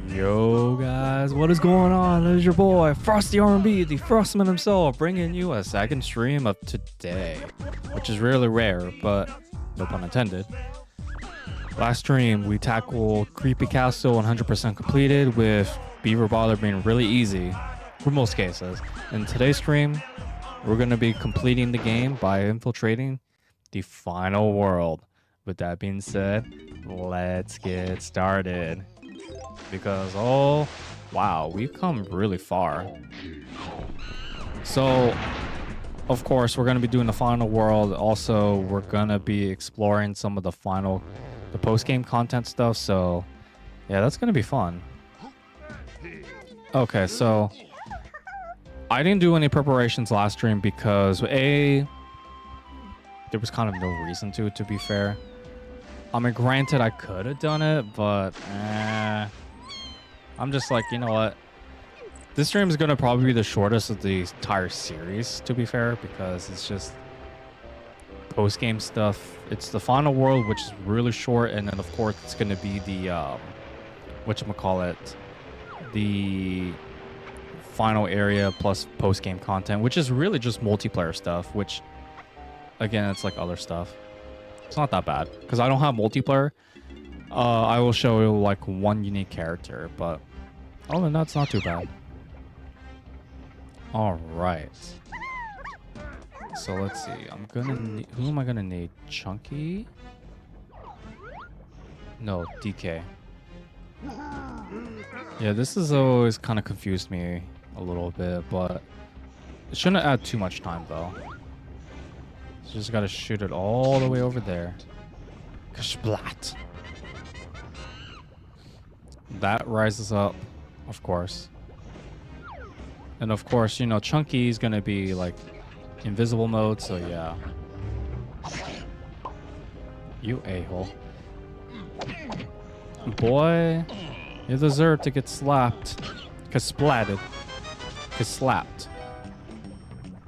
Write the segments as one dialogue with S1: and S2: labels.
S1: Yo guys, what is going on? It is your boy Frosty R&B, the Frostman himself, bringing you a second stream of today, which is really rare, but no pun intended. Last stream we tackled Creepy Castle 100% completed, with Beaver Bother being really easy for most cases. In today's stream, we're going to be completing the game by infiltrating the final world. With that being said, let's get started. Because, oh, wow, we've come really far. So, of course, we're going to be doing the final world. Also, we're going to be exploring some of the post-game content stuff. So, yeah, that's going to be fun. Okay, so I didn't do any preparations last stream because, there was kind of no reason to be fair. I mean, granted, I could have done it, but I'm just like, you know what? This stream is going to probably be the shortest of the entire series, to be fair, because it's just post-game stuff. It's the final world, which is really short, and then, of course, it's going to be the, whatchamacallit, the final area plus post-game content, which is really just multiplayer stuff, which, again, it's like other stuff. It's not that bad, because I don't have multiplayer. I will show you like one unique character, but other than that, it's not too bad. All right. So let's see. I'm gonna need, who am I gonna need? Chunky? No, DK. Yeah, this has always kind of confused me a little bit, but it shouldn't add too much time though. So just gotta shoot it all the way over there. Kashblat. That rises up, of course. And of course, you know, Chunky is gonna be like invisible mode, so yeah. You a-hole. Boy, you deserve to get slapped. Kasplatted. Kaslapped.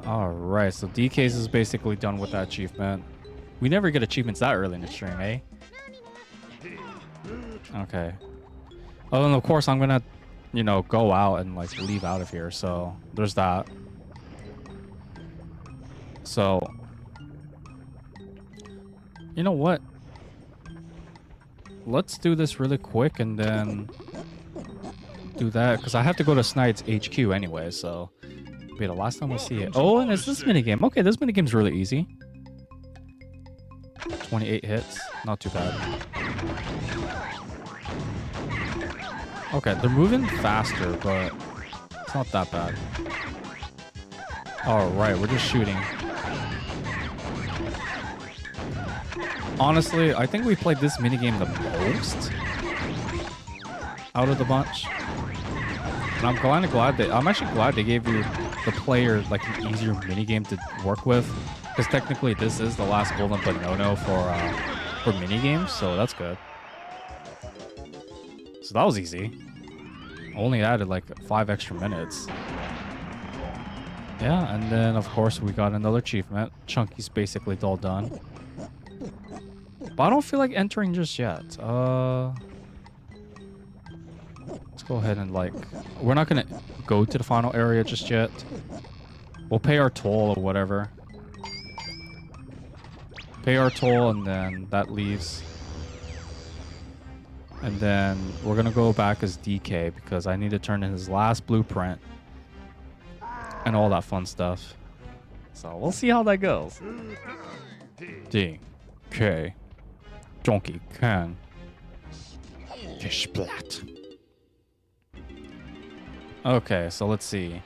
S1: Alright, so DK's is basically done with that achievement. We never get achievements that early in the stream, eh? Okay. Oh, and of course, I'm gonna, you know, go out and like leave out of here. So there's that. So, you know what? Let's do this really quick and then do that, because I have to go to Snide's HQ anyway. So, be the last time we'll see it. Oh, and it's this minigame. Okay, this minigame's really easy. 28 hits, not too bad. Okay, they're moving faster, but it's not that bad. Alright, we're just shooting. Honestly, I think we played this minigame the most out of the bunch. And I'm actually glad they gave you the player like an easier minigame to work with. Because technically this is the last golden banono for minigames, so that's good. So that was easy. Only added like 5 extra minutes. Yeah, and then of course we got another achievement. Chunky's basically all done. But I don't feel like entering just yet. Let's go ahead and like... We're not going to go to the final area just yet. We'll pay our toll or whatever. Pay our toll and then that leaves. And then we're going to go back as DK because I need to turn in his last blueprint. And all that fun stuff. So we'll see how that goes. DK. Donkey Kong. Splat. Okay, so let's see.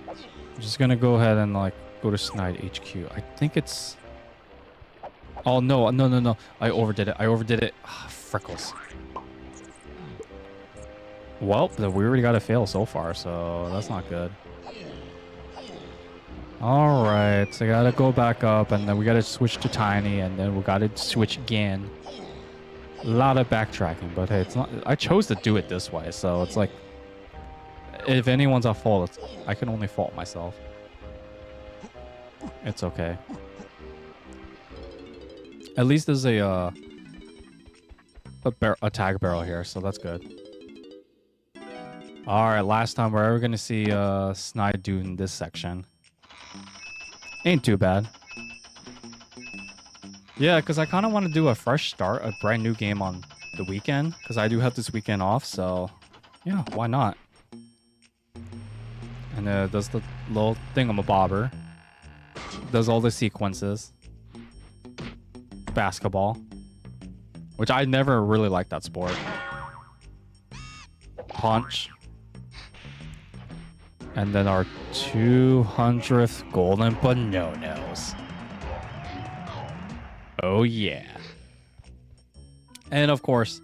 S1: I'm just going to go ahead and like go to Snide HQ. I think it's... Oh, no. I overdid it. Ah, freckles. Well, we already got a fail so far, so that's not good. Alright, so I gotta go back up, and then we gotta switch to Tiny, and then we gotta switch again. A lot of backtracking, but hey, it's not... I chose to do it this way, so it's like... If anyone's at fault, I can only fault myself. It's okay. At least there's a a tag barrel here, so that's good. Alright, last time we're ever gonna see Snide Dude in this section. Ain't too bad. Yeah, because I kind of want to do a fresh start, a brand new game on the weekend. Because I do have this weekend off, so yeah, why not? And does the little thingamabobber. Does all the sequences. Basketball. Which I never really liked that sport. Punch. And then our 200th golden BANONOS. Oh yeah. And of course,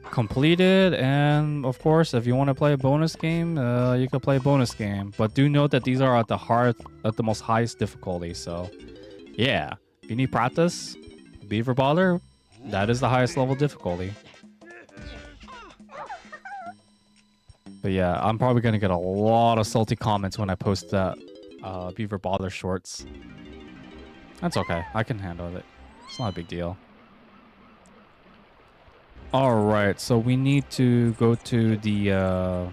S1: completed. And of course, if you want to play a bonus game, you can play a bonus game. But do note that these are at the most highest difficulty. So yeah, if you need practice, Beaver Baller, that is the highest level difficulty. But yeah, I'm probably gonna get a lot of salty comments when I post that Beaver Baller shorts. That's okay. I can handle it. It's not a big deal. Alright, so we need to go to the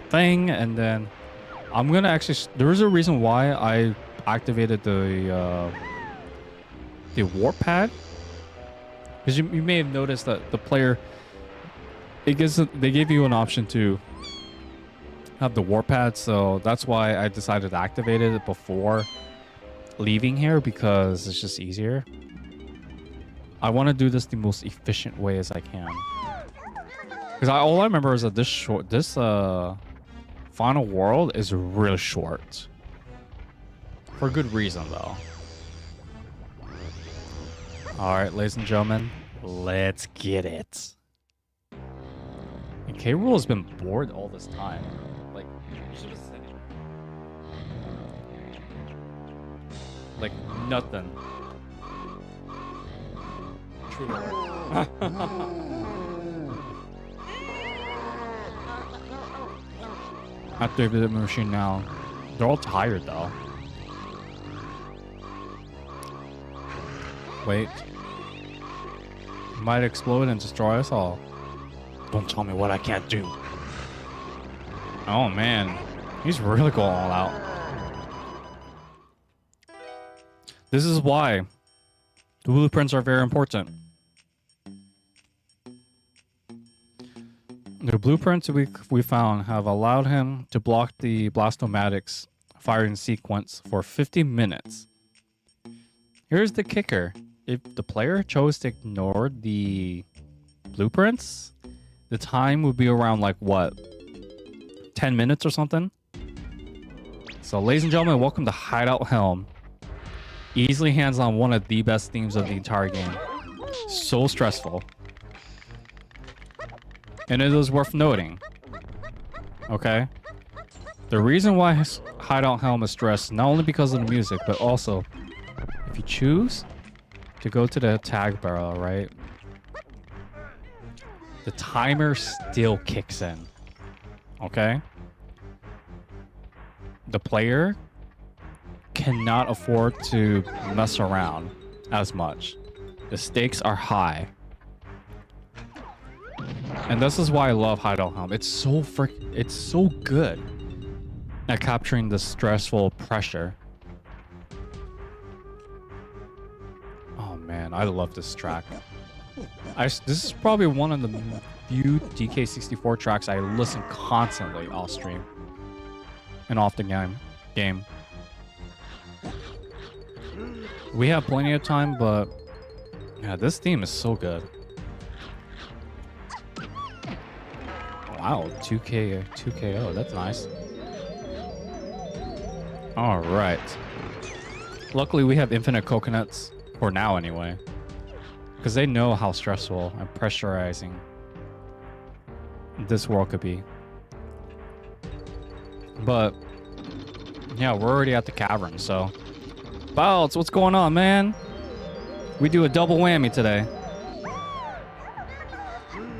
S1: thing, and then I'm gonna actually... There is a reason why I activated the warp pad. Because you may have noticed that the player... they gave you an option to have the warp pad, so that's why I decided to activate it before leaving here, because it's just easier. I want to do this the most efficient way as I can, because all I remember is that this final world is real short, for good reason though. All right, ladies and gentlemen, let's get it. And K.Rool has been bored all this time. Like, you should have said it. Like, nothing. True. Activate the machine now. They're all tired, though. Wait. It might explode and destroy us all. Don't tell me what I can't do. Oh, man. He's really going all out. This is why the blueprints are very important. The blueprints we found have allowed him to block the Blastomatics firing sequence for 50 minutes. Here's the kicker. If the player chose to ignore the blueprints, the time would be around, like, what? 10 minutes or something? So, ladies and gentlemen, welcome to Hideout Helm. Easily hands on one of the best themes of the entire game. So stressful. And it is worth noting. Okay? The reason why Hideout Helm is stressed, not only because of the music, but also, if you choose to go to the tag barrel, right? The timer still kicks in. Okay? The player cannot afford to mess around as much. The stakes are high. And this is why I love Hideout Helm. It's so good at capturing the stressful pressure. Oh man, I love this track. This is probably one of the few DK64 tracks I listen constantly off stream and off the game. We have plenty of time, but yeah, this theme is so good. Wow, 2KO, that's nice. All right. Luckily, we have infinite coconuts for now, anyway, because they know how stressful and pressurizing this world could be. But yeah, we're already at the cavern, so Balts, what's going on, man? We do a double whammy today.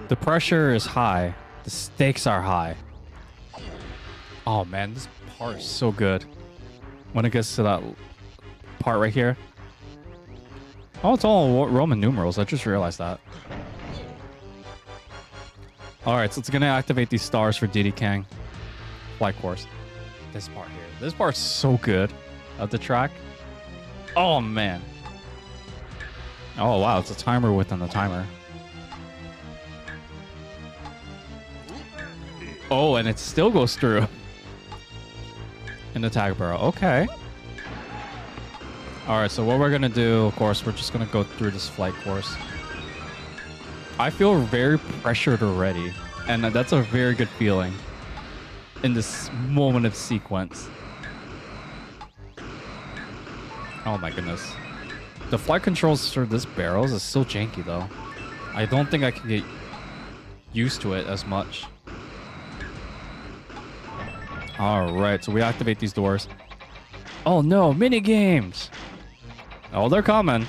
S1: The pressure is high. The stakes are high. Oh man, this part is so good. When it gets to that part right here. Oh, it's all Roman numerals. I just realized that. All right, so it's gonna activate these stars for Diddy Kong flight course. This part here. This part's so good of the track. Oh man. Oh wow, it's a timer within the timer. Oh, and it still goes through in the tag barrel. Okay. All right, so what we're gonna do, of course, we're just gonna go through this flight course. I feel very pressured already, and that's a very good feeling in this moment of sequence. Oh my goodness. The flight controls for this barrels is still janky though. I don't think I can get used to it as much. All right, so we activate these doors. Oh no, mini games. Oh, they're coming.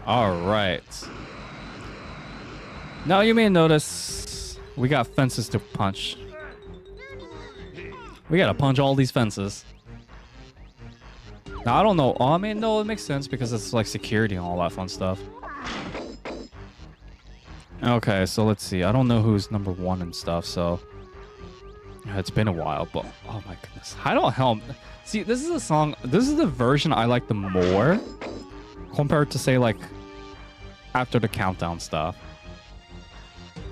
S1: All right. Now you may notice we got fences to punch. We gotta punch all these fences. Now I don't know. Oh, I mean, no, it makes sense because it's like security and all that fun stuff. Okay, so let's see. I don't know who's number one and stuff, so yeah, it's been a while, but oh my goodness. Hideout Helm. See, this is a song. This is the version I like the more compared to say like after the countdown stuff.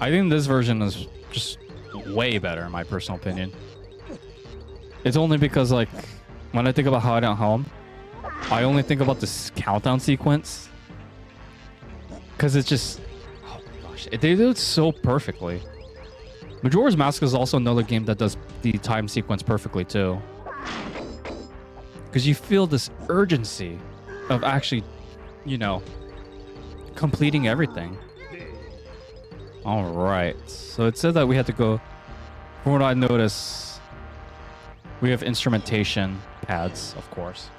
S1: I think this version is just way better in my personal opinion. It's only because like when I think about Hideout Helm, I only think about this countdown sequence because it's just, oh my gosh, they do it so perfectly. Majora's Mask is also another game that does the time sequence perfectly too. Because you feel this urgency of actually, you know, completing everything. All right. So it said that we had to go, from what I noticed, we have instrumentation pads, of course.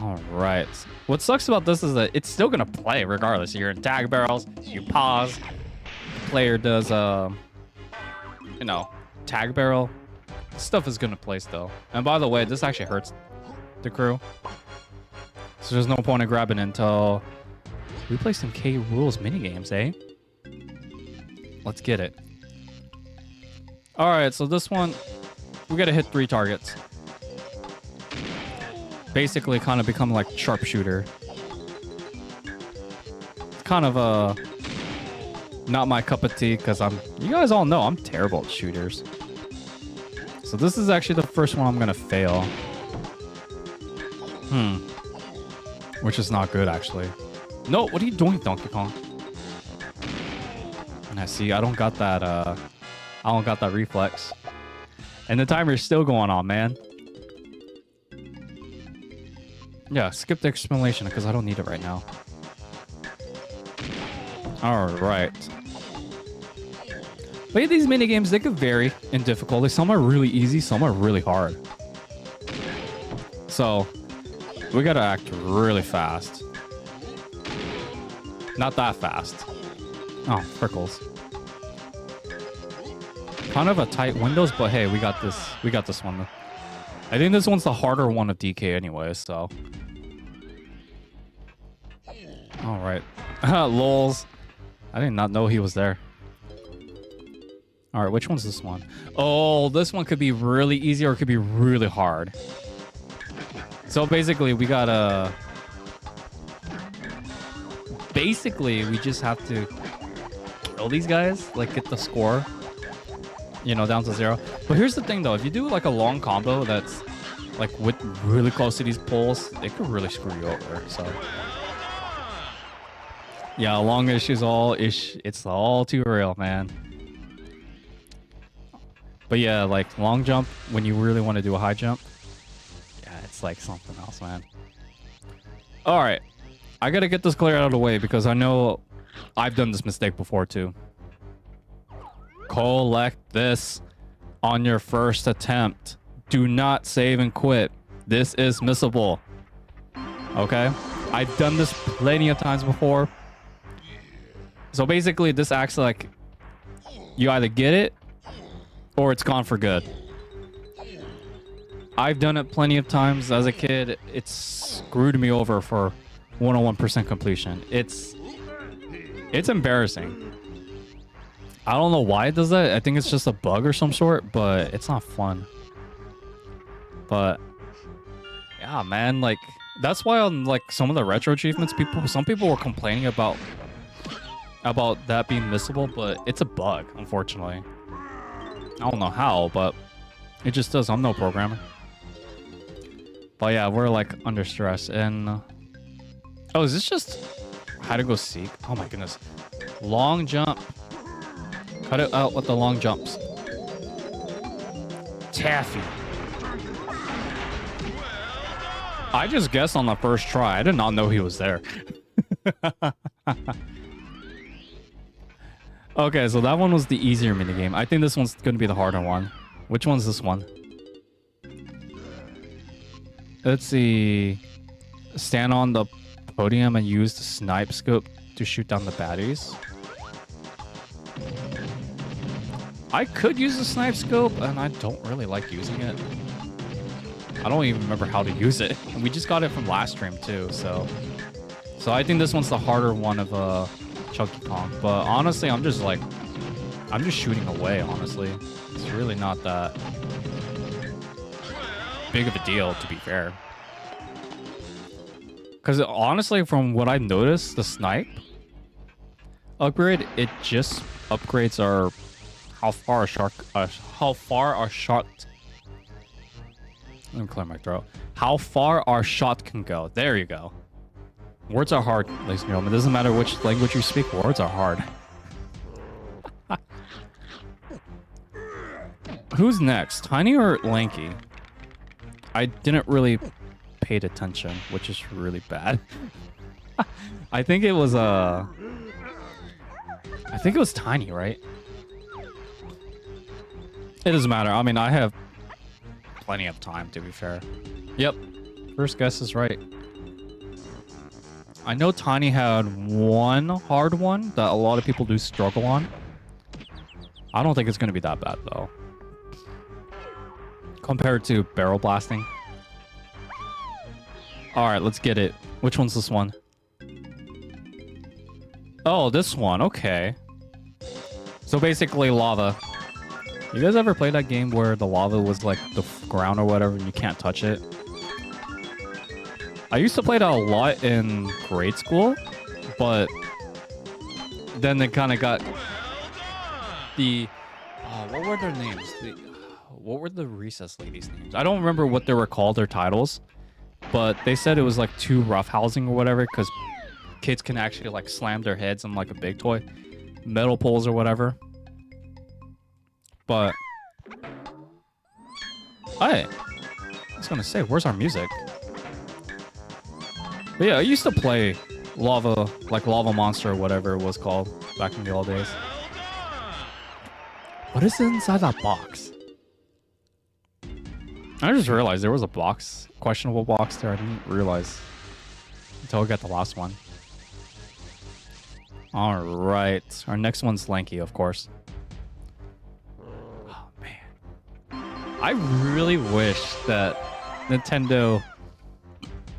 S1: All right. What sucks about this is that it's still going to play regardless. You're in tag barrels, you pause. The player does, you know, tag barrel. Stuff is going to play still. And by the way, this actually hurts the crew. So there's no point in grabbing it until we play some K.Rool's minigames, eh? Let's get it. All right, so this one, we got to hit 3 targets. Basically kind of become like sharpshooter. It's kind of not my cup of tea because you guys all know I'm terrible at shooters. So this is actually the first one I'm gonna fail. Which is not good actually. No, what are you doing, Donkey Kong? And I see I don't got that reflex. And the timer's still going on, man. Yeah, skip the explanation because I don't need it right now. All right. But yeah, these minigames, they could vary in difficulty. Some are really easy, some are really hard. So, we gotta act really fast. Not that fast. Oh, prickles. Kind of a tight windows, but hey, we got this. We got this one. I think this one's the harder one of DK anyway, so. All right. Lols. I did not know he was there. All right, which one's this one? Oh, this one could be really easy or it could be really hard. So basically, we gotta... Basically, we just have to kill these guys, like get the score, you know, down to 0. But here's the thing though, if you do like a long combo that's like with really close to these poles, it could really screw you over, so... Yeah, long ish is all ish. It's all too real, man. But yeah, like long jump, when you really want to do a high jump, yeah, it's like something else, man. All right. I got to get this clear out of the way because I know I've done this mistake before too. Collect this on your first attempt. Do not save and quit. This is missable. Okay? I've done this plenty of times before. So basically, this acts like you either get it or it's gone for good. I've done it plenty of times as a kid. It's screwed me over for 101% completion. It's It's embarrassing. I don't know why it does that. I think it's just a bug or some sort, but it's not fun. But yeah, man, like that's why on like some of the retro achievements, some people were complaining about that being missable, but it's a bug, unfortunately. I don't know how, but it just does. I'm no programmer. But yeah, we're like under stress. And oh, is this just how to go seek? Oh my goodness. Long jump. Cut it out with the long jumps. Taffy. I just guessed on the first try. I did not know he was there. Okay, so that one was the easier minigame. I think this one's going to be the harder one. Which one's this one? Let's see. Stand on the podium and use the snipe scope to shoot down the baddies. I could use the snipe scope, and I don't really like using it. I don't even remember how to use it. And we just got it from last stream too, so I think this one's the harder one of Chunky Kong. But honestly, I'm just shooting away, honestly. It's really not that big of a deal, to be fair. Because honestly, from what I noticed, the snipe upgrade, it just upgrades our how far our shot. Let me clear my throat. How far our shot can go. There you go. Words are hard, ladies and gentlemen. It doesn't matter which language you speak. Words are hard. Who's next? Tiny or Lanky? I didn't really pay attention, which is really bad. I think it was Tiny, right? It doesn't matter. I mean, I have plenty of time, to be fair. Yep. First guess is right. I know Tiny had one hard one that a lot of people do struggle on. I don't think it's going to be that bad, though. Compared to barrel blasting. Alright, let's get it. Which one's this one? Oh, this one. Okay. So basically lava. You guys ever play that game where the lava was like the ground or whatever and you can't touch it? I used to play that a lot in grade school, but then they kind of got the... what were their names? What were the recess ladies' names? I don't remember what they were called, their titles, but they said it was like too roughhousing or whatever because kids can actually like slam their heads on like a big toy. Metal poles or whatever. But hey, I was gonna say, where's our music? But yeah, I used to play Lava, like Lava Monster or whatever it was called back in the old days. What is inside that box? I just realized there was a box, questionable box there. I didn't realize until I got the last one. All right, our next one's Lanky, of course. I really wish that Nintendo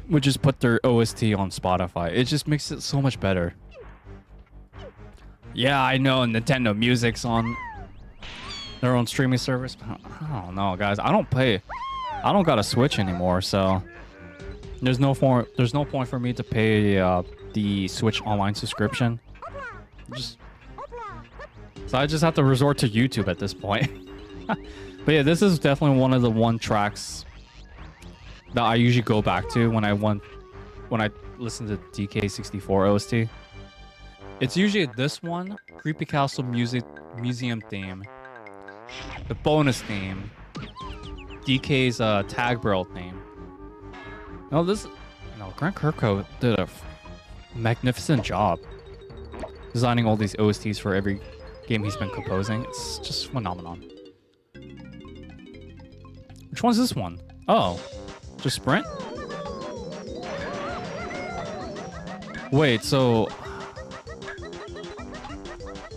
S1: would just put their OST on Spotify. It just makes it so much better. Yeah, I know Nintendo Music's on their own streaming service, but I don't know, guys. I don't got a Switch anymore, so there's no point for me to pay the Switch online subscription. So I just have to resort to YouTube at this point. But yeah, this is definitely one of the tracks that I usually go back to when I listen to DK64 OST. It's usually this one, Creepy Castle Museum theme, the bonus theme, DK's Tag Barrel theme. Grant Kirkhope did a magnificent job designing all these OSTs for every game he's been composing. It's just phenomenon. Which one's this one? Oh, just sprint? Wait, so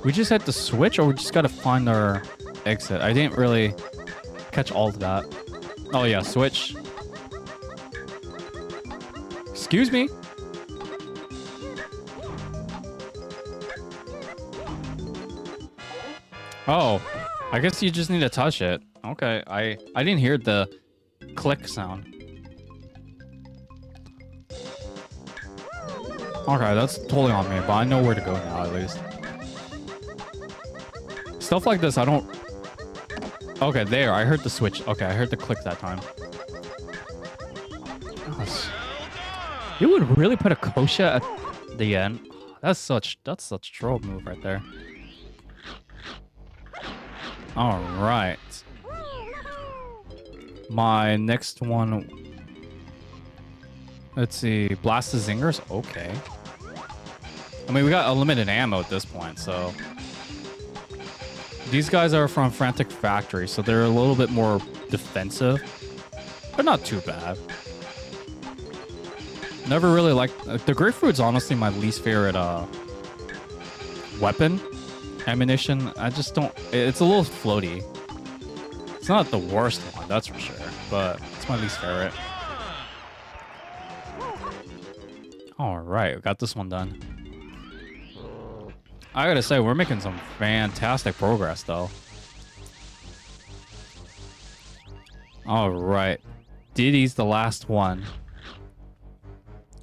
S1: we just had to switch, or we just gotta find our exit? I didn't really catch all of that. Oh yeah, switch. Excuse me. Oh, I guess you just need to touch it. Okay, I didn't hear the click sound. Okay, that's totally on me, but I know where to go now at least. Stuff like this, I don't... Okay, there, I heard the switch. Okay, I heard the click that time. Gosh. You would really put a Kosha at the end? That's such troll move right there. All right. My next one. Let's see. Blast the Zingers. Okay. I mean, we got unlimited ammo at this point, so. These guys are from Frantic Factory, so they're a little bit more defensive, but not too bad. Never really liked... The Grapefruit's honestly my least favorite weapon. Ammunition. I just don't... It's a little floaty. It's not the worst one, that's for sure. But it's my least favorite. Alright, we got this one done. I gotta say, we're making some fantastic progress, though. Alright. Diddy's the last one.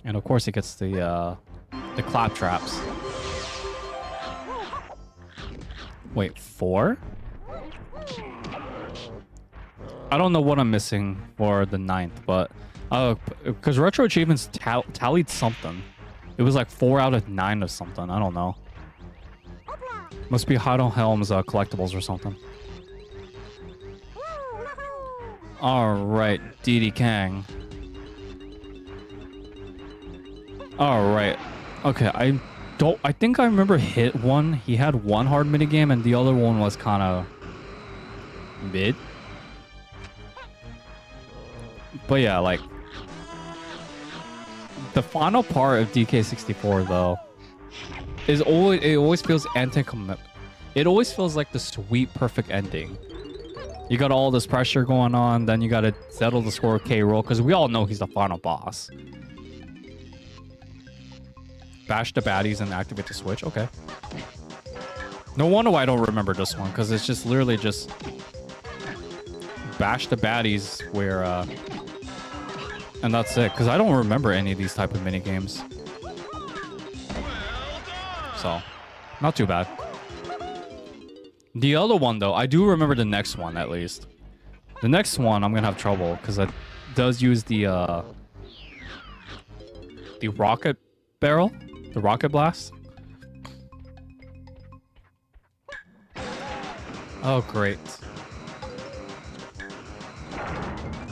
S1: And of course, he gets the clap traps. Wait, 4? I don't know what I'm missing for the 9th, but because Retro Achievements tallied something. It was like 4 out of 9 or something. I don't know. Must be Hideout Helm's collectibles or something. Alright, Diddy Kang. Alright. Okay, I think I remember hit one. He had one hard minigame and the other one was kind of mid. But yeah, like the final part of DK64 though is always feels it always feels like the sweet perfect ending. You got all this pressure going on, then you got to settle the score with K.Rool because we all know he's the final boss. Bash the baddies and activate the switch. Okay. No wonder why I don't remember this one, because it's just literally just bash the baddies where and that's it, because I don't remember any of these type of mini games. So, not too bad. The other one though, I do remember the next one at least. The next one I'm gonna have trouble because it does use the rocket barrel. The rocket blast? Oh, great.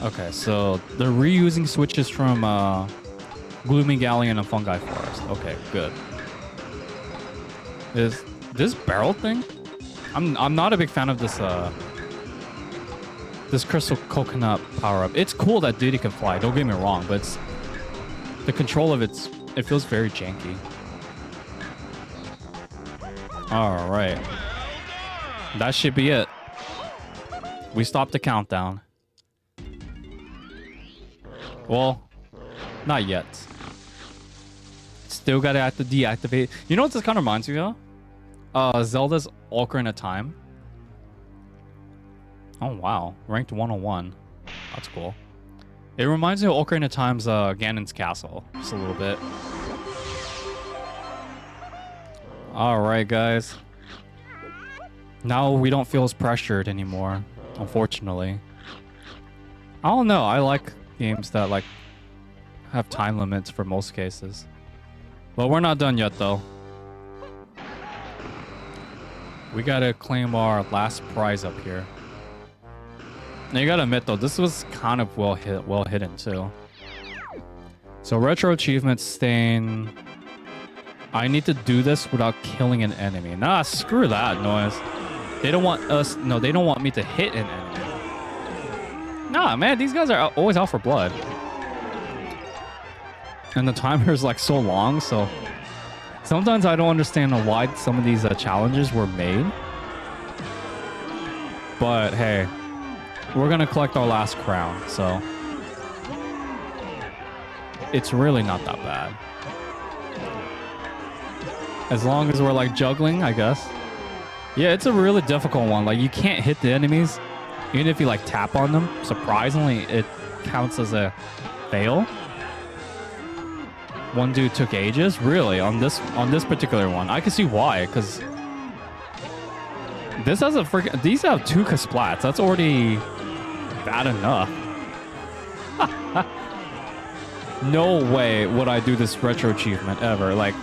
S1: Okay, so they're reusing switches from Gloomy Galleon and Fungi Forest. Okay, good. Is this barrel thing? I'm not a big fan of this this crystal coconut power-up. It's cool that Diddy can fly, don't get me wrong, but it's, the control of it feels very janky. Alright. That should be it. We stopped the countdown. Well, not yet. Still gotta have to deactivate. You know what this kind of reminds me of? Zelda's Ocarina of Time. Oh wow, ranked 101. That's cool. It reminds me of Ocarina of Time's Ganon's Castle, just a little bit. Alright guys. Now we don't feel as pressured anymore, unfortunately. I don't know, I like games that like have time limits for most cases. But we're not done yet though. We gotta claim our last prize up here. Now you gotta admit though, this was kind of well hidden too. So retro achievements staying. I need to do this without killing an enemy. Nah, screw that noise. They don't want us. No, they don't want me to hit an enemy. Nah, man, these guys are always out for blood. And the timer is like so long, so sometimes I don't understand why some of these challenges were made. But hey, we're gonna collect our last crown, so it's really not that bad. As long as we're like juggling, I guess. Yeah, it's a really difficult one. Like, you can't hit the enemies, even if you like tap on them. Surprisingly, it counts as a fail. One dude took ages, really, on this particular one. I can see why, because this has a freaking. These have 2 Kasplats. That's already bad enough. No way would I do this retro achievement ever. Like,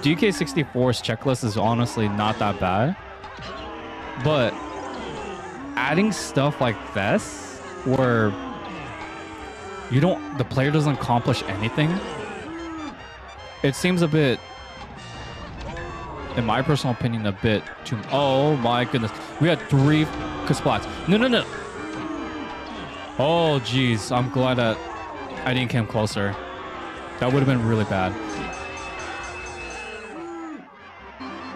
S1: DK64's checklist is honestly not that bad. But adding stuff like this, where the player doesn't accomplish anything, it seems a bit, in my personal opinion, a bit too. Oh my goodness, we had 3 Kasplats. No. Oh jeez, I'm glad that I didn't come closer. That would have been really bad.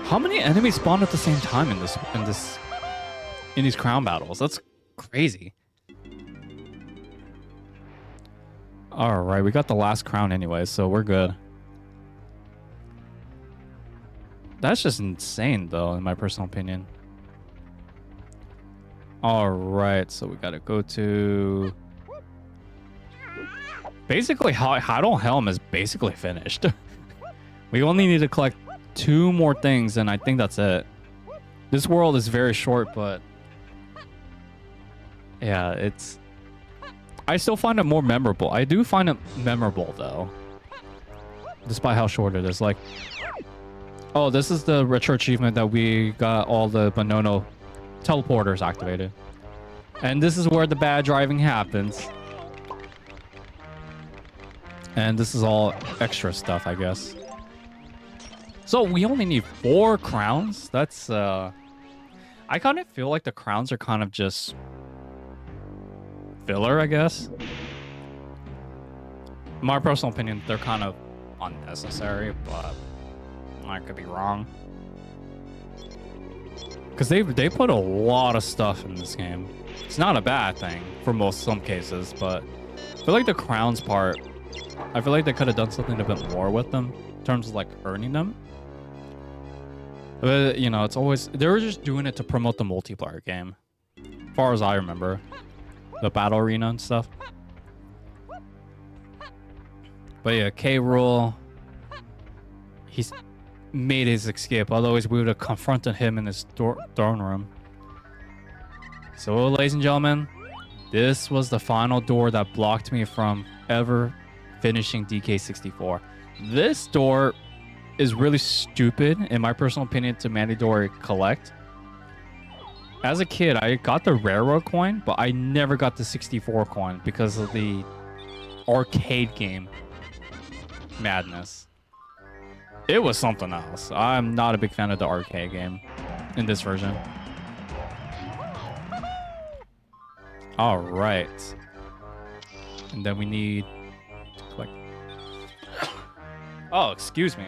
S1: How many enemies spawn at the same time in these crown battles? That's crazy. All right, we got the last crown anyway, so we're good. That's just insane, though, in my personal opinion. All right, so we gotta go to. Basically, Hideout Helm is basically finished. We only need to collect 2 more things, and I think that's it. This world is very short, but yeah, it's. I still find it more memorable. I do find it memorable, though, despite how short it is. Like, oh, this is the retro achievement that we got all the Banono teleporters activated, and this is where the bad driving happens. And this is all extra stuff, I guess. So we only need 4 crowns. That's I kind of feel like the crowns are kind of just filler, I guess. In my personal opinion, they're kind of unnecessary, but I could be wrong. Because they put a lot of stuff in this game. It's not a bad thing for some cases, but I feel like the crowns part, I feel like they could have done something a bit more with them in terms of like earning them. But, you know, it's always, they were just doing it to promote the multiplayer game, as far as I remember. The battle arena and stuff. But yeah, K.Rool, he's made his escape. Otherwise, we would have confronted him in his throne room. So, ladies and gentlemen, this was the final door that blocked me from ever finishing DK64. This door is really stupid, in my personal opinion, to mandatory collect. As a kid, I got the railroad coin, but I never got the 64 coin because of the arcade game madness. It was something else. I'm not a big fan of the arcade game in this version. All right. And then we need to collect. Oh, excuse me.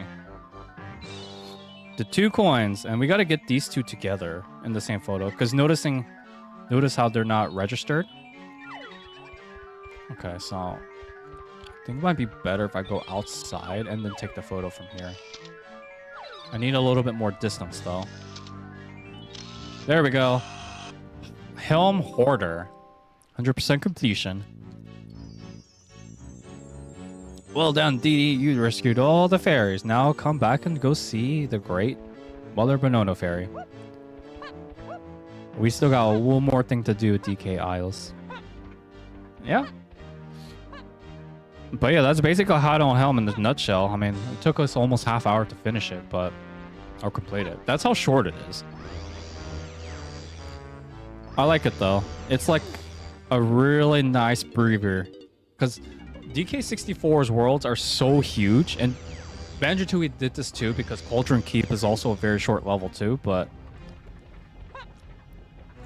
S1: The 2 coins, and we got to get these 2 together in the same photo, because notice how they're not registered. Okay, so I think it might be better if I go outside and then take the photo from here. I need a little bit more distance though. There we go. Helm Hoarder, 100% completion. Well done, Dee Dee. You rescued all the fairies. Now come back and go see the great Mother Banono Fairy. We still got one more thing to do with DK Isles. Yeah. But yeah, that's basically Hideout Helm in a nutshell. I mean, it took us almost half hour to finish it, but I'll complete it. That's how short it is. I like it though. It's like a really nice breather, because DK64's worlds are so huge, and Banjo-Tooie did this too because Cauldron Keep is also a very short level too, but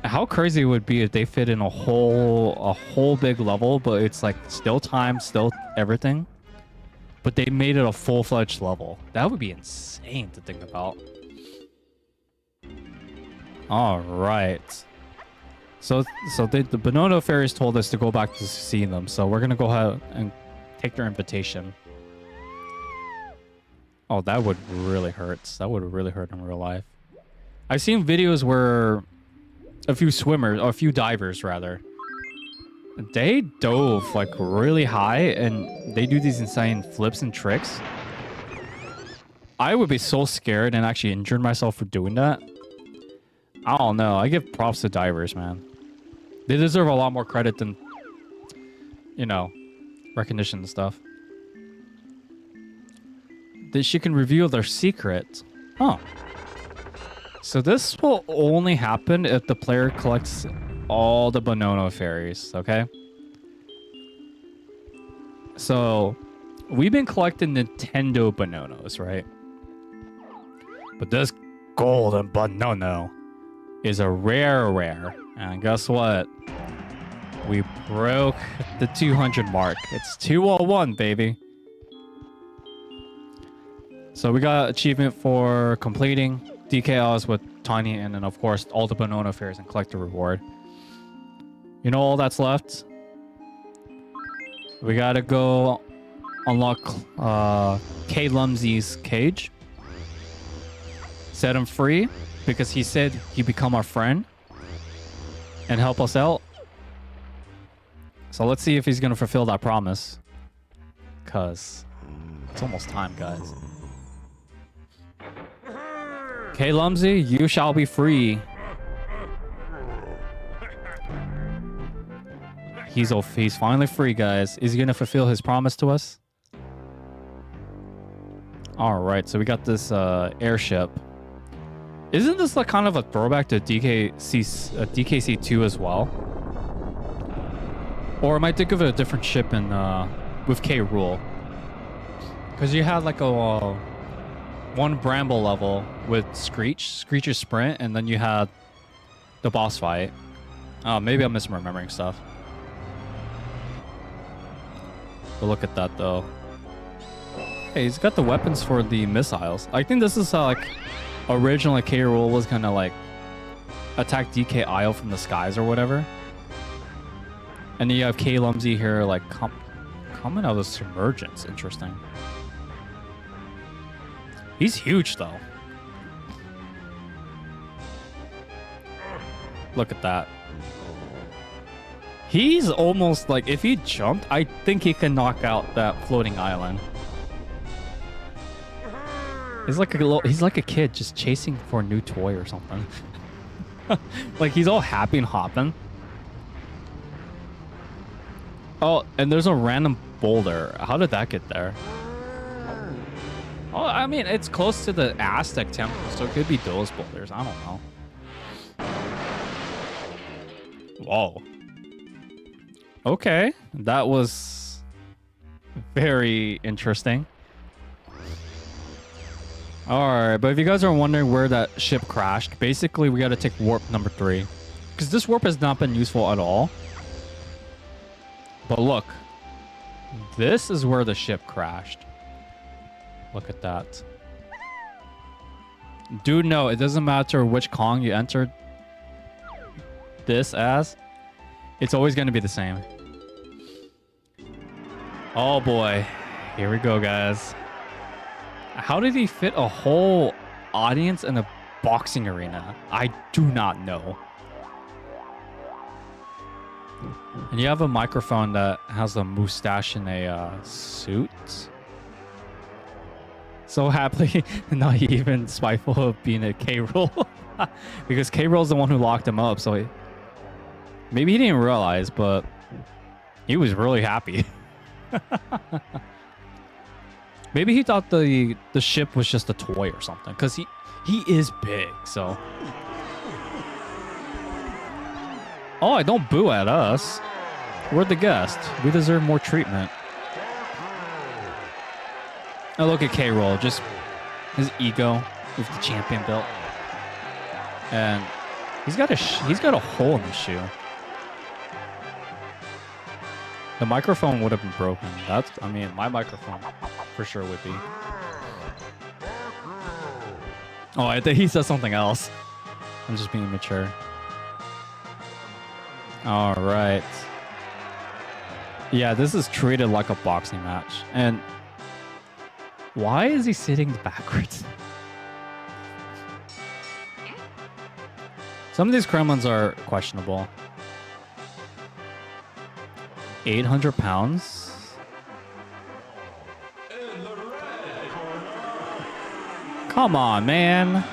S1: how crazy it would be if they fit in a whole big level, but it's like still time, still everything, but they made it a full-fledged level. That would be insane to think about. All right. So the Banono Fairies told us to go back to see them, so we're gonna go ahead and take their invitation. Oh, that would really hurt. That would really hurt in real life. I've seen videos where a few swimmers, or a few divers rather, they dove like really high and they do these insane flips and tricks. I would be so scared and actually injured myself for doing that. I don't know. I give props to divers, man. They deserve a lot more credit than, you know, recognition and stuff. That she can reveal their secret. Huh. So this will only happen if the player collects all the Bonono fairies, okay? So, we've been collecting Nintendo Bononos, right? But this golden Bonono is a rare. And guess what? We broke the 200 mark. It's 201, baby. So we got achievement for completing DKLs with Tiny, and then of course all the Bonono fairies and collect the reward. You know all that's left? We gotta go unlock K. Lumsey's cage. Set him free because he said he'd become our friend and help us out. So let's see if he's gonna fulfill that promise. Cause it's almost time, guys. K. Lumsey, you shall be free. He's finally free, guys. Is he gonna fulfill his promise to us? All right, so we got this airship. Isn't this like kind of a throwback to DKC2 as well? Or am I thinking of a different ship in with K.Rool? Because you had like a one Bramble level with Screech's sprint, and then you had the boss fight. Oh, maybe I'm misremembering stuff. But look at that though. Hey, he's got the weapons for the missiles. I think this is how like originally K.Rool was gonna like attack DK Isle from the skies or whatever. And then you have K. Lumsey here like coming out of submergence. Interesting. He's huge though. Look at that. He's almost like, if he jumped, I think he can knock out that floating island. He's like a kid just chasing for a new toy or something. Like he's all happy and hopping. Oh, and there's a random boulder. How did that get there? Oh, I mean, it's close to the Aztec temple, so it could be those boulders. I don't know. Whoa. Okay, that was very interesting. Alright, but if you guys are wondering where that ship crashed, basically we gotta take warp number 3. Because this warp has not been useful at all. But look, this is where the ship crashed. Look at that. Dude, no, it doesn't matter which Kong you entered this as. It's always going to be the same. Oh boy. Here we go, guys. How did he fit a whole audience in a boxing arena? I do not know. And you have a microphone that has a mustache in a suit. So happily not even spiteful of being a K.Rool. Because K.Rool's the one who locked him up, so maybe he didn't realize, but he was really happy. Maybe he thought the ship was just a toy or something, because he is big, so. Oh, don't boo at us. We're the guest. We deserve more treatment. Oh, look at K.Rool, just his ego with the champion belt, and he's got a hole in his shoe. The microphone would have been broken. I mean, my microphone for sure would be. Oh, I think he said something else. I'm just being mature. All right. Yeah, this is treated like a boxing match. And why is he sitting backwards? Some of these Kremlins are questionable. 800 pounds? Come on, man.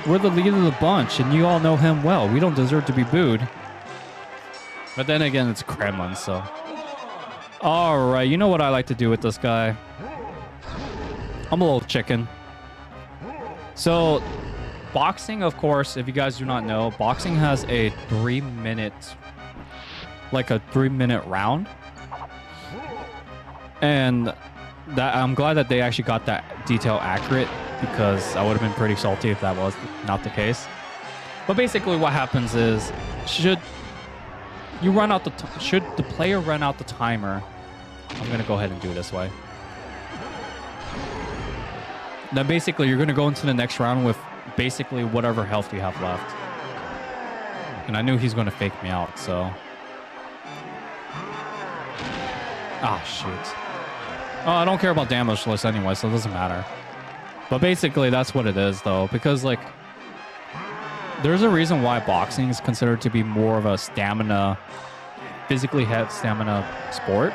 S1: We're the leader of the bunch, and you all know him well. We don't deserve to be booed. But then again, it's Kremlin, so... Alright, you know what I like to do with this guy? I'm a little chicken. So, boxing, of course, if you guys do not know, boxing has a 3-minute... Like a 3-minute round. And that I'm glad that they actually got that detail accurate, because I would have been pretty salty if that was not the case. But basically what happens is, should the player run out the timer, I'm going to go ahead and do it this way. Then basically you're going to go into the next round with basically whatever health you have left. And I knew he's going to fake me out, so... Ah, shoot. Oh, I don't care about damage list anyway, so it doesn't matter. But basically, that's what it is, though. Because, like, there's a reason why boxing is considered to be more of a stamina, physically heavy stamina sport.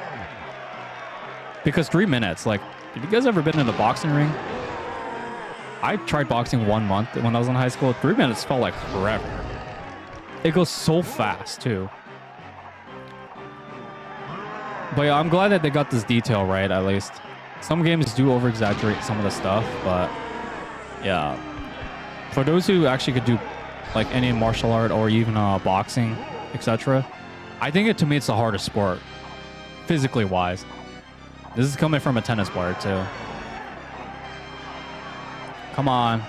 S1: Because 3 minutes, like, have you guys ever been in a boxing ring? I tried boxing 1 month when I was in high school. 3 minutes felt like forever. It goes so fast, too. But yeah, I'm glad that they got this detail right, at least. Some games do over-exaggerate some of the stuff, but yeah. For those who actually could do like any martial art or even boxing, etc., I think to me it's the hardest sport, physically wise. This is coming from a tennis player too. Come on.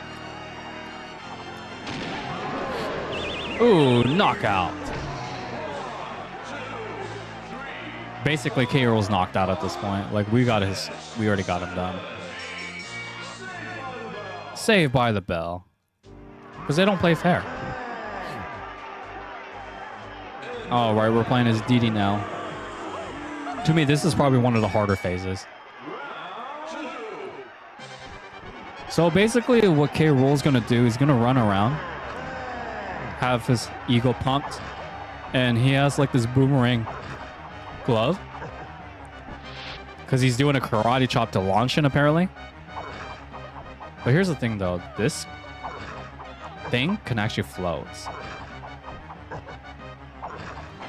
S1: Ooh, knockout. Basically, K.Rool's knocked out at this point. Like, we already got him done. Saved by the bell. Because they don't play fair. Oh, right, we're playing as Didi now. To me, this is probably one of the harder phases. So basically, what K.Rool's going to do is going to run around, have his ego pumped, and he has like this boomerang glove, because he's doing a karate chop to launch in, apparently. But here's the thing, though. This thing can actually float.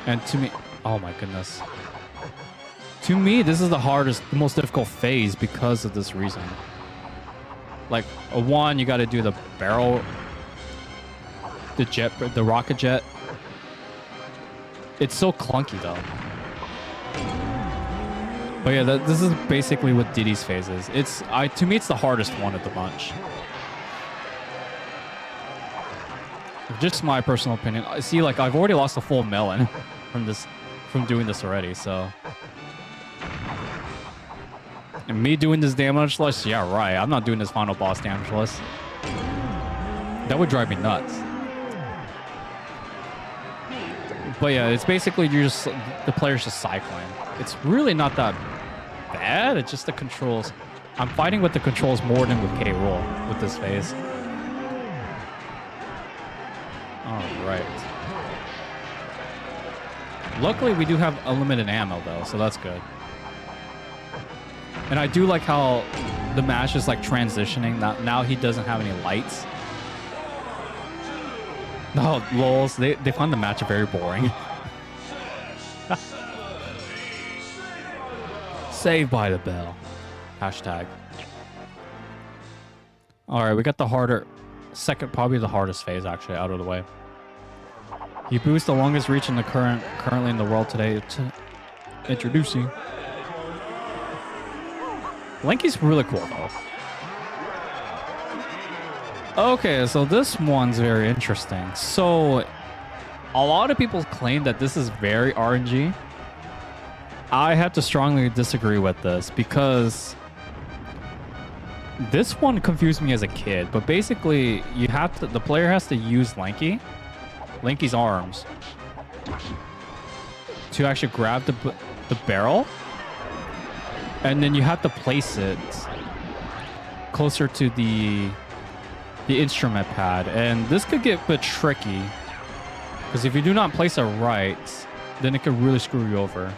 S1: And to me... Oh, my goodness. To me, this is the most difficult phase because of this reason. Like, one, you got to do the barrel... The rocket jet. It's so clunky, though. But yeah, this is basically what Didi's phase is. To me, it's the hardest one of the bunch. Just my personal opinion. See, like, I've already lost a full melon from doing this already, so. And me doing this damage list, yeah, right. I'm not doing this final boss damage list. That would drive me nuts. But yeah, it's basically the player's just cycling. It's really not that bad. It's just the controls. I'm fighting with the controls more than with K.Rool with this phase. All right. Luckily, we do have unlimited ammo though, so that's good. And I do like how the match is like transitioning. Now he doesn't have any lights. No, lols. They find the match very boring. Saved by the bell. Hashtag. Alright, we got the probably the hardest phase actually out of the way. You boost the longest reach in the currently in the world today. Introducing. Lanky's really cool though. Okay, so this one's very interesting. So, a lot of people claim that this is very RNG. I have to strongly disagree with this because this one confused me as a kid. But basically, the player has to use Lanky's arms to actually grab the barrel, and then you have to place it closer to the instrument pad, and this could get a bit tricky Because if you do not place it right, then it could really screw you over.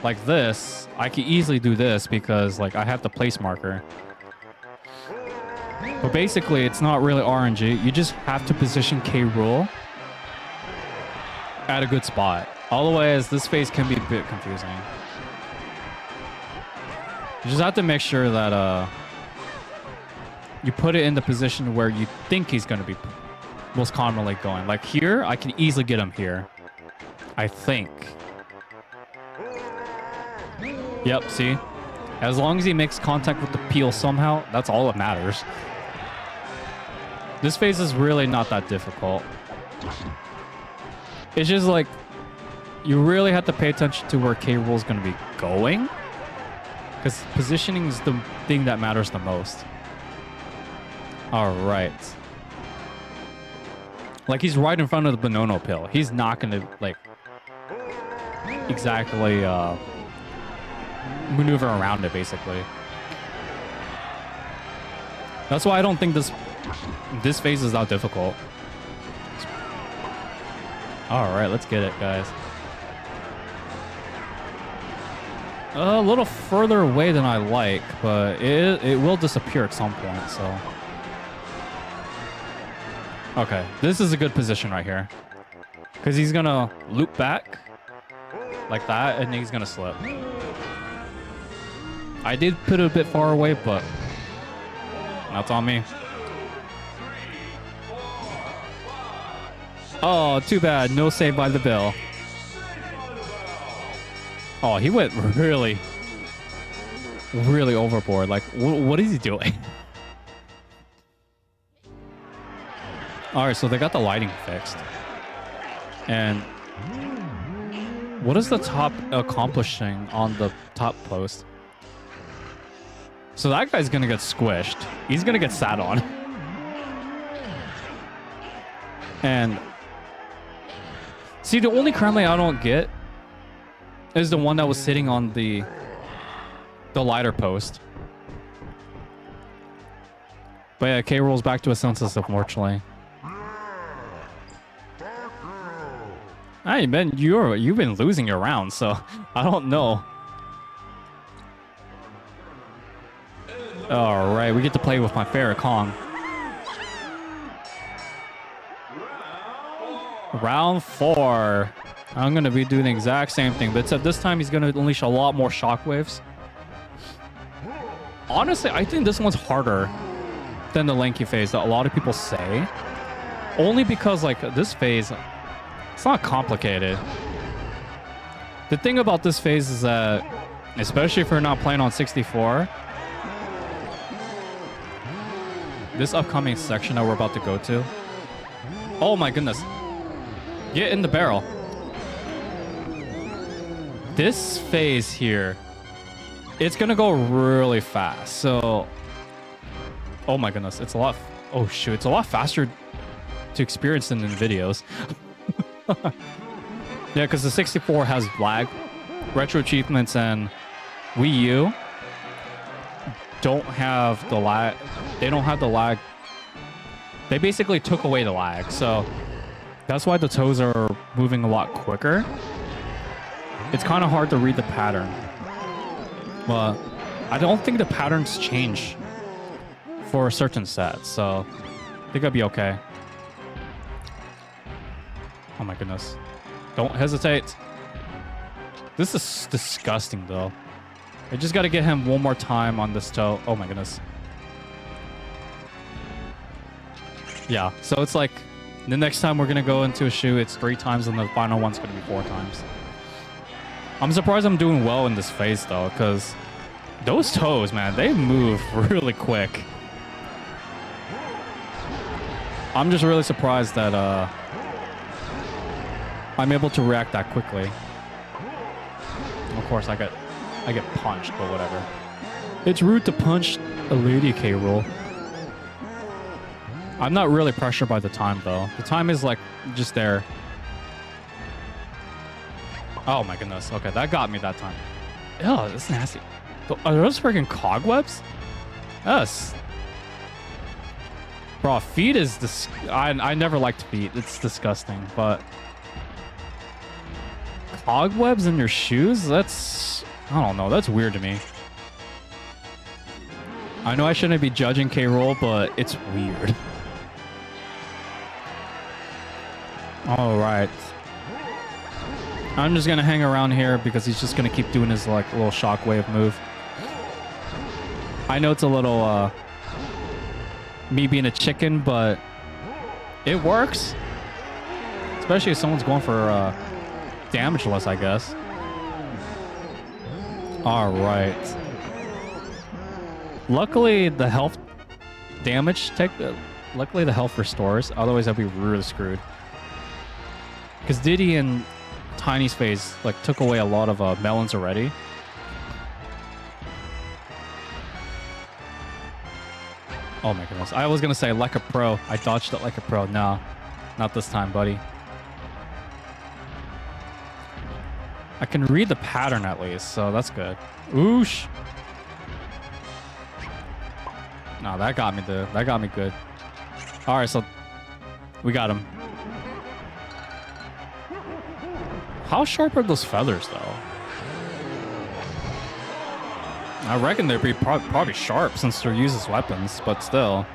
S1: Like this, I could easily do this because like I have the place marker. But basically, it's not really RNG. You just have to position K.Rool at a good spot. Otherwise, this phase can be a bit confusing. You just have to make sure that you put it in the position where you think he's going to be most commonly going. Like here, I can easily get him here. I think. Yep, see? As long as he makes contact with the peel somehow, that's all that matters. This phase is really not that difficult. It's just like, you really have to pay attention to where K.Rool is going to be going. Because positioning is the thing that matters the most. Alright. Like, he's right in front of the Banono pill. He's not going to, like, exactly maneuver around it, basically. That's why I don't think this phase is that difficult. Alright, let's get it, guys. A little further away than I like, but it will disappear at some point, so... Okay, this is a good position right here. Because he's gonna loop back like that, and he's gonna slip. I did put it a bit far away, but that's on me. Oh, too bad. No save by the Bill. Oh, he went really, really overboard. Like, what is he doing? Alright, so they got the lighting fixed. And what is the top accomplishing on the top post? So that guy's gonna get squished. He's gonna get sat on. And see, the only crown I don't get is the one that was sitting on the lighter post. But yeah, K.Rool's back to his senses, unfortunately. Hey, Ben, you've been losing your rounds, so I don't know. All right, we get to play with my favorite Kong. Round 4. I'm going to be doing the exact same thing, but except this time he's going to unleash a lot more shockwaves. Honestly, I think this one's harder than the lanky phase that a lot of people say. Only because, like, this phase, it's not complicated. The thing about this phase is that, especially if you're not playing on 64, this upcoming section that we're about to go to. Oh my goodness. Get in the barrel. This phase here, it's gonna go really fast. So, oh my goodness, it's a lot. Oh shoot, it's a lot faster to experience than in videos. Yeah, because the 64 has lag, retro achievements, and Wii U don't have the lag. They don't have the lag. They basically took away the lag, so that's why the toes are moving a lot quicker. It's kind of hard to read the pattern. But I don't think the patterns change for certain sets, so I think I'll be okay. Oh my goodness. Don't hesitate. This is disgusting, though. I just got to get him one more time on this toe. Oh my goodness. Yeah, so it's like the next time we're going to go into a shoe, it's 3 times, and the final one's going to be 4 times. I'm surprised I'm doing well in this phase, though, because those toes, man, they move really quick. I'm just really surprised that I'm able to react that quickly. Of course, I get punched, but whatever. It's rude to punch a lady, K.Rool. I'm not really pressured by the time, though. The time is, like, just there. Oh, my goodness. Okay, that got me that time. Ew, that's nasty. Are those freaking cobwebs? Yes. Bro, feet is this. I never liked feet. It's disgusting. But cobwebs in your shoes? That's, I don't know. That's weird to me. I know I shouldn't be judging K.Rool, but it's weird. All right. I'm just gonna hang around here because he's just gonna keep doing his like little shockwave move. I know it's a little me being a chicken, but it works. Especially if someone's going for damageless, I guess. All right. Luckily, the health damage luckily the health restores. Otherwise, I'd be really screwed. Because Diddy and Tiny's phase like took away a lot of melons already. Oh my goodness. I was gonna say like a pro. I dodged it like a pro. No, not this time, buddy. I can read the pattern at least, so that's good. Oosh. No, that got me that got me good. Alright, so we got him. How sharp are those feathers, though? I reckon they'd be probably sharp since they're used as weapons, but still.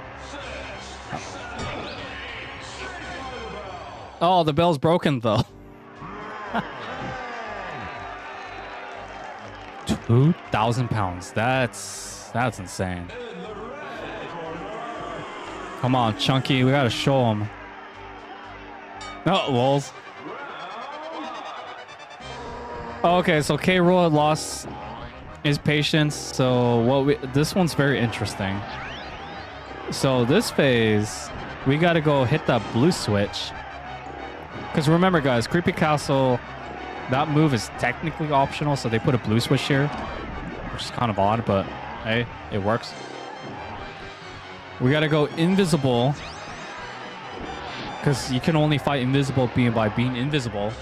S1: Oh, the bell's broken, though. 2,000 pounds. That's insane. Come on, Chunky. We gotta show him. Oh, lols. Okay, so K.Rool lost his patience. So this one's very interesting. So this phase, we gotta go hit that blue switch. Because remember, guys, Creepy Castle, that move is technically optional. So they put a blue switch here, which is kind of odd, but hey, it works. We gotta go invisible. Because you can only fight invisible by being invisible.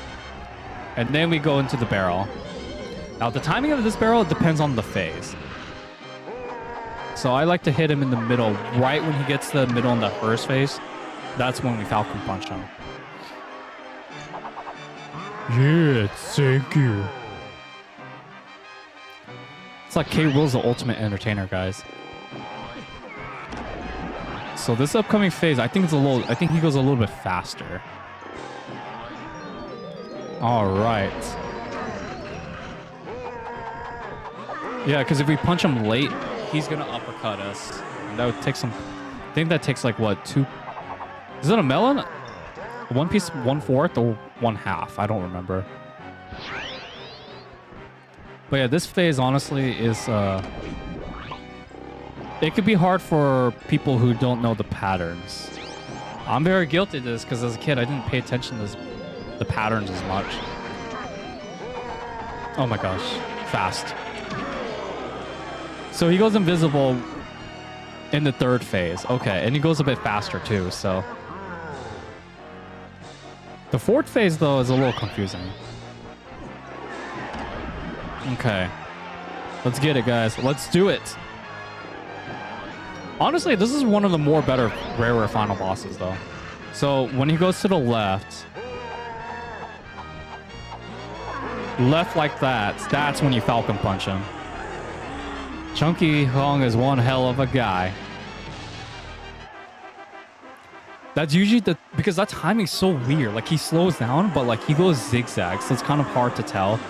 S1: And then we go into the barrel. Now, the timing of this barrel depends on the phase. So I like to hit him in the middle. Right when he gets to the middle in the first phase, that's when we Falcon Punch him. Yeah, thank you. It's like K.Rool's the ultimate entertainer, guys. So this upcoming phase, I think he goes a little bit faster. All right. Yeah, because if we punch him late, he's gonna uppercut us, and that would take some. I think that takes like what, 2? Is it a melon? 1 piece, 1/4, or 1/2? I don't remember. But yeah, this phase honestly is. It could be hard for people who don't know the patterns. I'm very guilty of this because as a kid, I didn't pay attention to the patterns as much. Oh my gosh, fast. So he goes invisible in the 3rd phase. Okay, and he goes a bit faster too, so. The 4th phase though is a little confusing. Okay. Let's get it, guys. Let's do it. Honestly, this is one of the rarer final bosses though. So when he goes to the left like that, that's when you Falcon Punch him. Chunky Kong is one hell of a guy. That's usually because that timing's so weird. Like he slows down, but like he goes zigzag, so it's kind of hard to tell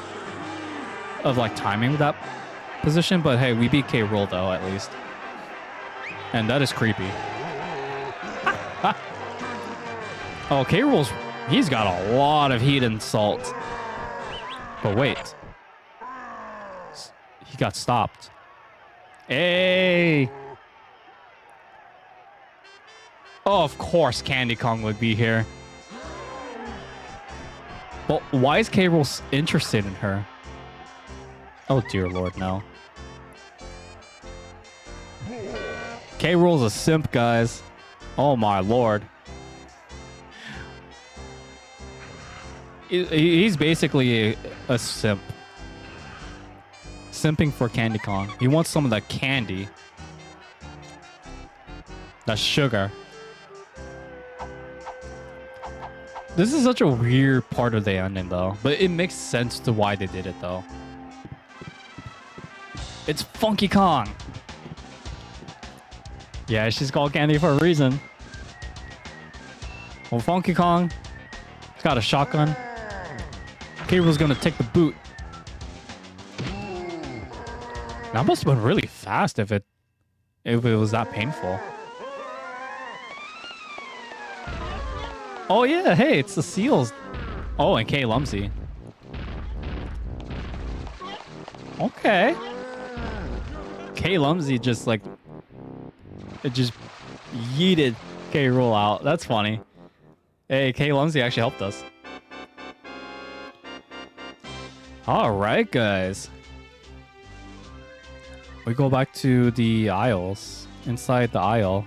S1: of like timing with that position. But hey, we beat K.Rool though, at least. And that is creepy. Oh, K.Rool's, he's got a lot of heat and salt. But wait. He got stopped. Hey! Oh, of course Candy Kong would be here. But why is K.Rool interested in her? Oh, dear Lord, no. K.Rool's a simp, guys. Oh, my Lord. He's basically a simp. Simping for Candy Kong. He wants some of that candy. That sugar. This is such a weird part of the ending, though. But it makes sense to why they did it, though. It's Funky Kong. Yeah, she's called Candy for a reason. Well, Funky Kong, he's got a shotgun. K.Rool's gonna take the boot. That must have been really fast if it was that painful. Oh yeah, hey, it's the seals. Oh, and K. Lumsy. Okay. K. Lumsy just like it just yeeted K.Rool out. That's funny. Hey, K. Lumsy actually helped us. All right, guys. We go back to the aisles. Inside the aisle.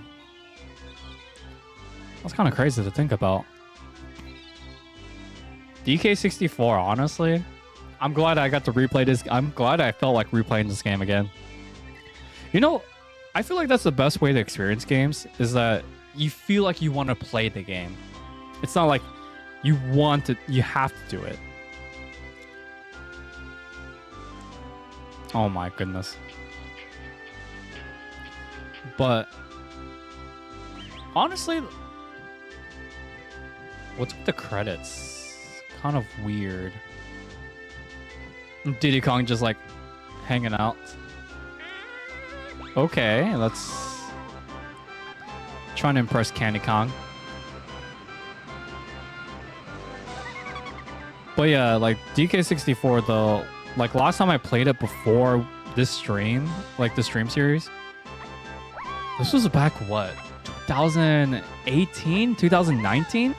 S1: That's kind of crazy to think about. DK64, honestly. I'm glad I got to replay this. I'm glad I felt like replaying this game again. You know, I feel like that's the best way to experience games, is that you feel like you want to play the game. It's not like you want to, you have to do it. Oh my goodness. But honestly, what's with the credits? Kind of weird. Diddy Kong just like hanging out. Okay, let's trying to impress Candy Kong. But yeah, like DK64 though, like last time I played it before this stream, like the stream series, this was back what, 2018, 2019?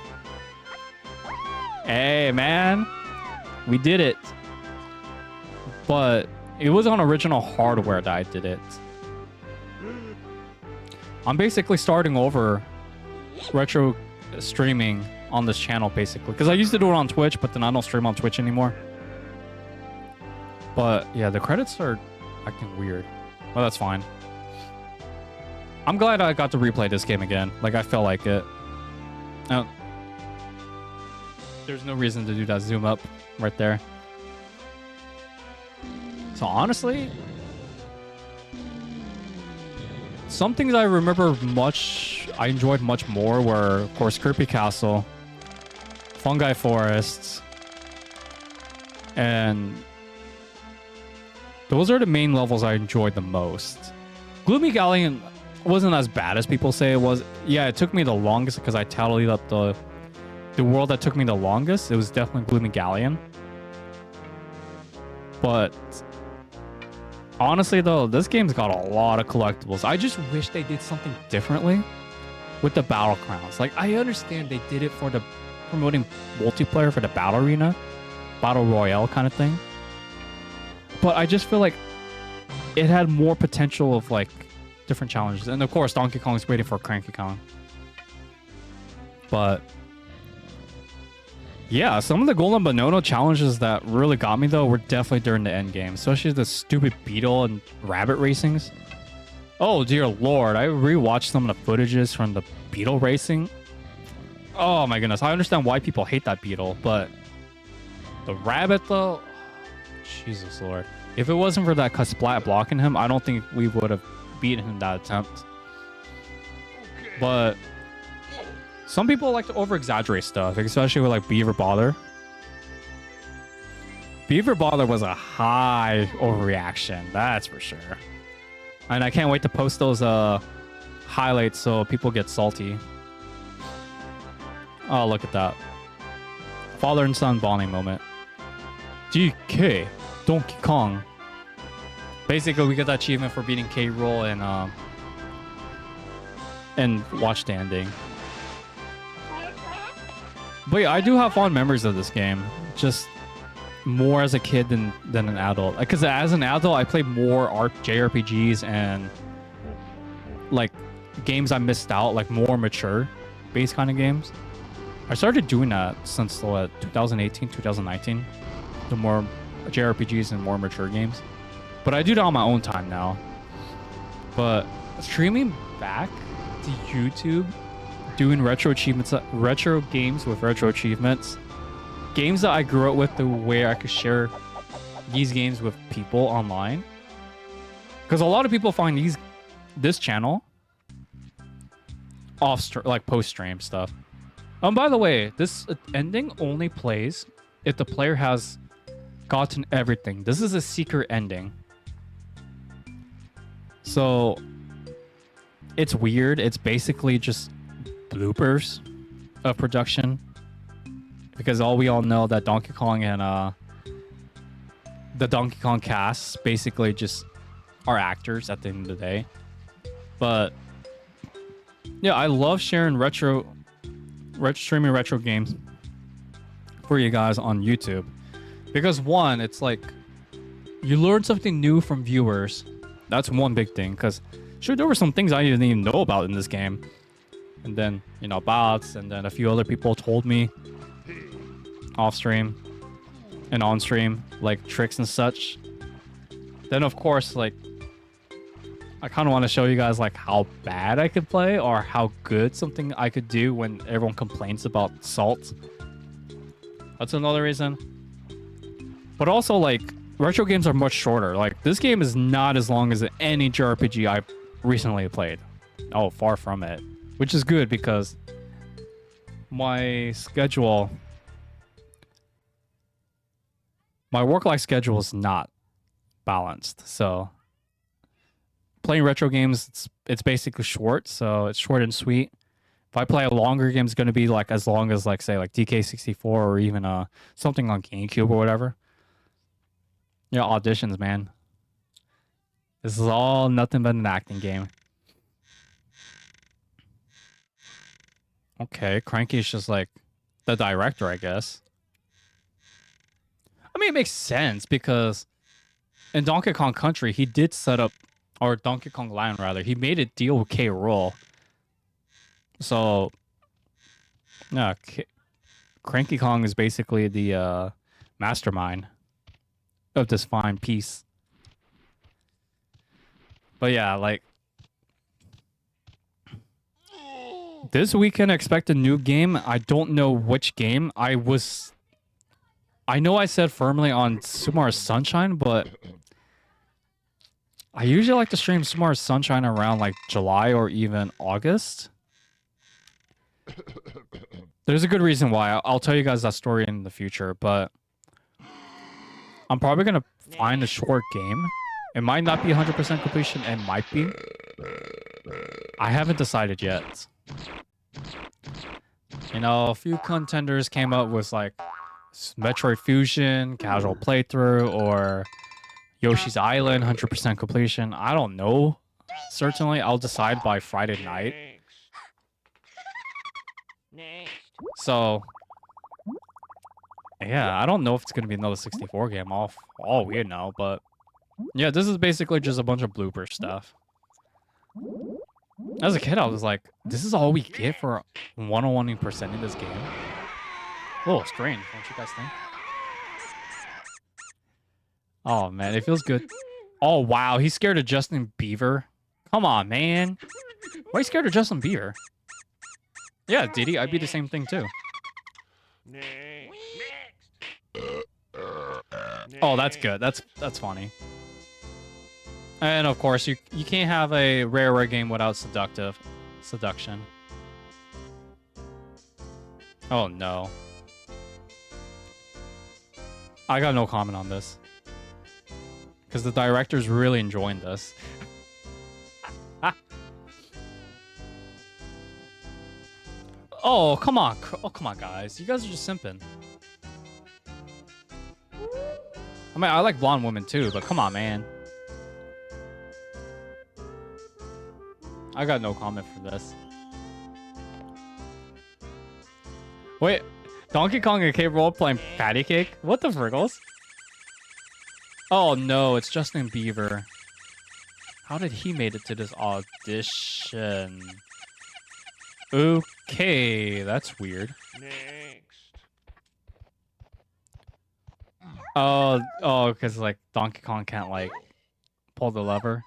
S1: Hey man, we did it. But it was on original hardware that I did it. I'm basically starting over retro streaming on this channel basically, because I used to do it on Twitch, but then I don't stream on Twitch anymore. But yeah, the credits are acting weird. Well, that's fine. I'm glad I got to replay this game again. Like, I felt like it. There's no reason to do that zoom up right there. So honestly, some things I remember I enjoyed much more were, of course, Creepy Castle, Fungi Forests, and those are the main levels I enjoyed the most. Gloomy Galleon wasn't as bad as people say it was. Yeah, it took me the longest because I tallied up the world that took me the longest. It was definitely Gloomy Galleon. But honestly though, this game's got a lot of collectibles. I just wish they did something differently with the battle crowns. Like, I understand they did it for the promoting multiplayer for the battle arena, battle royale kind of thing. But I just feel like it had more potential of like different challenges. And of course, Donkey Kong's waiting for Cranky Kong. But yeah, some of the Golden Banana challenges that really got me though were definitely during the end game, especially the stupid beetle and rabbit racings. Oh dear lord, I rewatched some of the footages from the beetle racing. Oh my goodness, I understand why people hate that beetle, but the rabbit though, Jesus lord. If it wasn't for that Splat blocking him, I don't think we would have beaten him that attempt. But some people like to over-exaggerate stuff, especially with like Beaver Bother. Beaver Bother was a high overreaction, that's for sure. And I can't wait to post those highlights so people get salty. Oh, look at that. Father and son bonding moment. DK, Donkey Kong. Basically, we get that achievement for beating K.Rool and watch the ending. But yeah, I do have fond memories of this game. Just more as a kid than an adult. Because as an adult, I played more JRPGs and like games I missed out, like more mature based kind of games. I started doing that since 2018, 2019. The more JRPGs and more mature games. But I do that on my own time now. But streaming back to YouTube doing retro achievements, retro games with retro achievements, games that I grew up with, the way I could share these games with people online. Because a lot of people find this channel like post stream stuff. By the way, this ending only plays if the player has gotten everything. This is a secret ending. So it's weird. It's basically just bloopers of production. Because we all know that Donkey Kong and the Donkey Kong casts basically just are actors at the end of the day. But yeah, I love sharing streaming retro games for you guys on YouTube. Because one, it's like you learn something new from viewers. That's one big thing. Because sure, there were some things I didn't even know about in this game. And then, you know, bots, and then a few other people told me off stream and on stream, like tricks and such. Then of course, like, I kind of want to show you guys like how bad I could play or how good something I could do when everyone complains about salt. That's another reason. But also, like, retro games are much shorter. Like, this game is not as long as any JRPG I recently played. Oh, far from it. Which is good because my schedule, my work-life schedule is not balanced. So playing retro games, it's basically short. So it's short and sweet. If I play a longer game, it's going to be like as long as, like, say, like DK64 or even something on GameCube or whatever. Yeah, auditions, man. This is all nothing but an acting game. Okay, Cranky's just like the director, I guess. I mean, it makes sense because in Donkey Kong Country, he did set up, or Donkey Kong Land rather, he made a deal with K.Rool. So, yeah, Cranky Kong is basically the mastermind of this fine piece. But yeah, like, this weekend, expect a new game. I don't know which game. I know I said firmly on Super Mario Sunshine, but I usually like to stream Super Mario Sunshine around like July or even August. There's a good reason why. I'll tell you guys that story in the future, but I'm probably going to find a short game. It might not be 100% completion. It might be. I haven't decided yet. You know, a few contenders came up with like Metroid Fusion, casual playthrough, or Yoshi's Island, 100% completion. I don't know. Certainly, I'll decide by Friday night. So, yeah, I don't know if it's going to be another 64 game. All weird now, but yeah, this is basically just a bunch of blooper stuff. As a kid, I was like, this is all we get for 101% in this game? A little strange, don't you guys think? Oh, man, it feels good. Oh, wow, he's scared of Justin Bieber. Come on, man. Why are you scared of Justin Bieber? Yeah, Diddy, I'd be the same thing, too. Oh, that's good. That's funny. And of course, you can't have a rare game without seduction. Oh no. I got no comment on this. Because the director's really enjoying this. Oh, come on. Oh, come on, guys. You guys are just simping. I mean, I like blonde women too, but come on, man. I got no comment for this. Wait, Donkey Kong and K.Rool playing patty cake? What the friggles? Oh no, it's Justin Bieber. How did he made it to this audition? Okay, that's weird. Oh, because like Donkey Kong can't like pull the lever.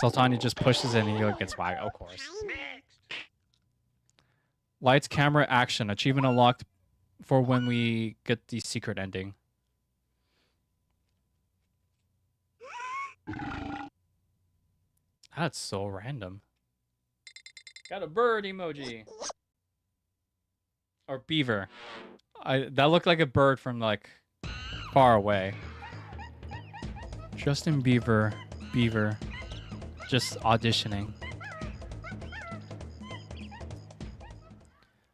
S1: Sultani just pushes it and he gets whacked, of course. Lights, camera, action. Achievement unlocked for when we get the secret ending. That's so random. Got a bird emoji. Or beaver. That looked like a bird from like far away. Justin Bieber. Beaver. Just auditioning.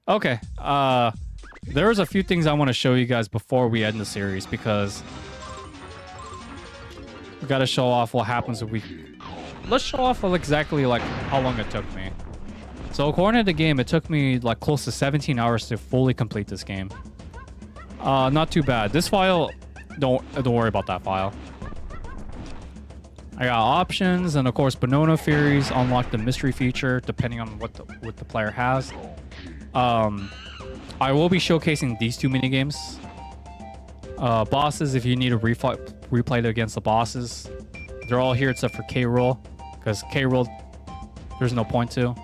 S1: Okay. There's a few things I want to show you guys before we end the series because we got to show off what happens if we... Let's show off exactly like how long it took me. So according to the game, it took me like close to 17 hours to fully complete this game. Not too bad. This file, don't worry about that file. I got options and of course Banana Fairies unlock the mystery feature depending on what the player has. I will be showcasing these two minigames. Bosses, if you need to replay it against the bosses, they're all here except for K.Rool, because K.Rool, there's no point to.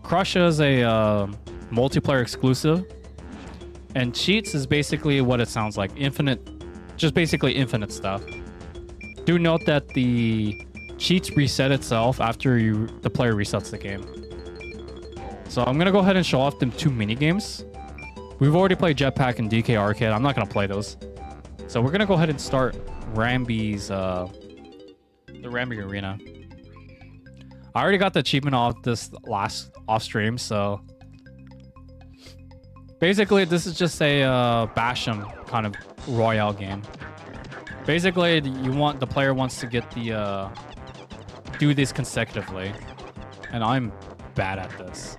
S1: Crush is a multiplayer exclusive, and cheats is basically what it sounds like. Infinite, just basically infinite stuff. Do note that the cheats reset itself after the player resets the game. So I'm going to go ahead and show off them two minigames. We've already played Jetpack and DK Arcade. I'm not going to play those. So we're going to go ahead and start Ramby's, the Ramby Arena. I already got the achievement off this last off stream, so... Basically, this is just a Basham kind of Royale game. Basically, the player wants to get the, do this consecutively. And I'm bad at this.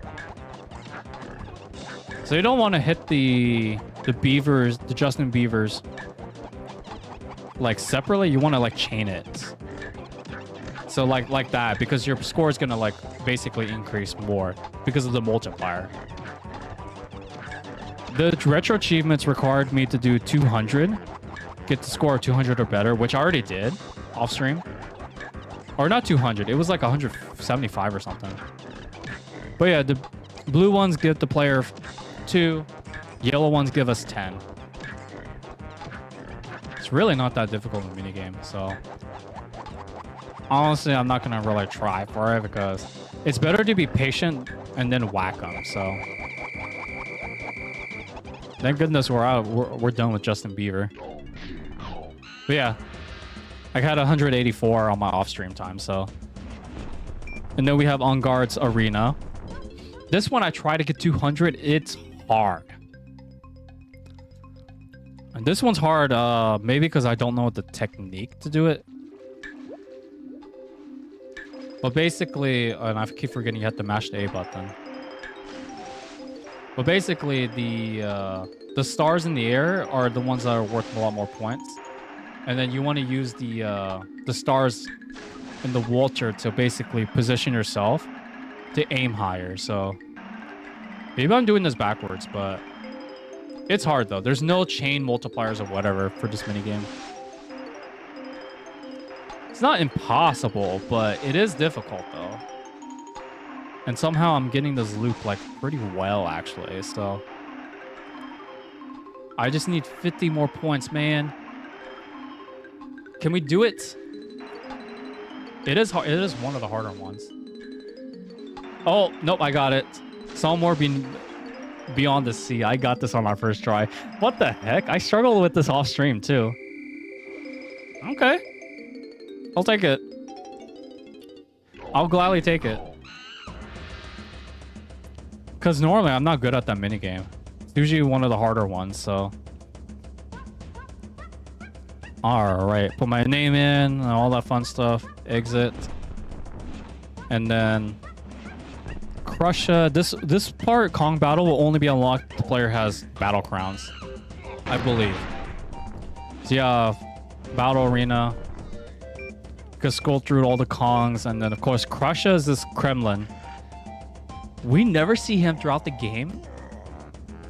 S1: So you don't want to hit the beavers, the Justin Beavers, like separately. You want to like chain it. So like that, because your score is gonna like basically increase more because of the multiplier. The retro achievements required me to do 200, get the score of 200 or better, which I already did off stream. Or not 200, it was like 175 or something. But yeah, the blue ones give the player 2, yellow ones give us 10. It's really not that difficult in the minigame, so honestly, I'm not gonna really try for it because it's better to be patient and then whack them. So thank goodness we're done with Justin Bieber. But yeah, I had 184 on my off-stream time, so. And then we have On Guard's Arena. This one I try to get 200. It's hard. And this one's hard, maybe because I don't know the technique to do it. But basically, and I keep forgetting you have to mash the A button. But basically, the stars in the air are the ones that are worth a lot more points. And then you want to use the stars in the water to basically position yourself to aim higher. So maybe I'm doing this backwards, but it's hard though. There's no chain multipliers or whatever for this minigame. It's not impossible, but it is difficult though. And somehow I'm getting this loop like pretty well actually, so I just need 50 more points, man. Can we do it? It is hard. It is one of the harder ones. Oh, nope, I got it. Somewhere beyond the sea. I got this on my first try. What the heck? I struggled with this off stream too. Okay. I'll take it. I'll gladly take it. Because normally I'm not good at that minigame. It's usually one of the harder ones, so. Alright, put my name in, and all that fun stuff. Exit. And then Crush. This part, Kong Battle, will only be unlocked if the player has battle crowns, I believe. So yeah, Battle Arena. You can scroll through all the Kongs, and then of course Crusha is this Kremlin. We never see him throughout the game,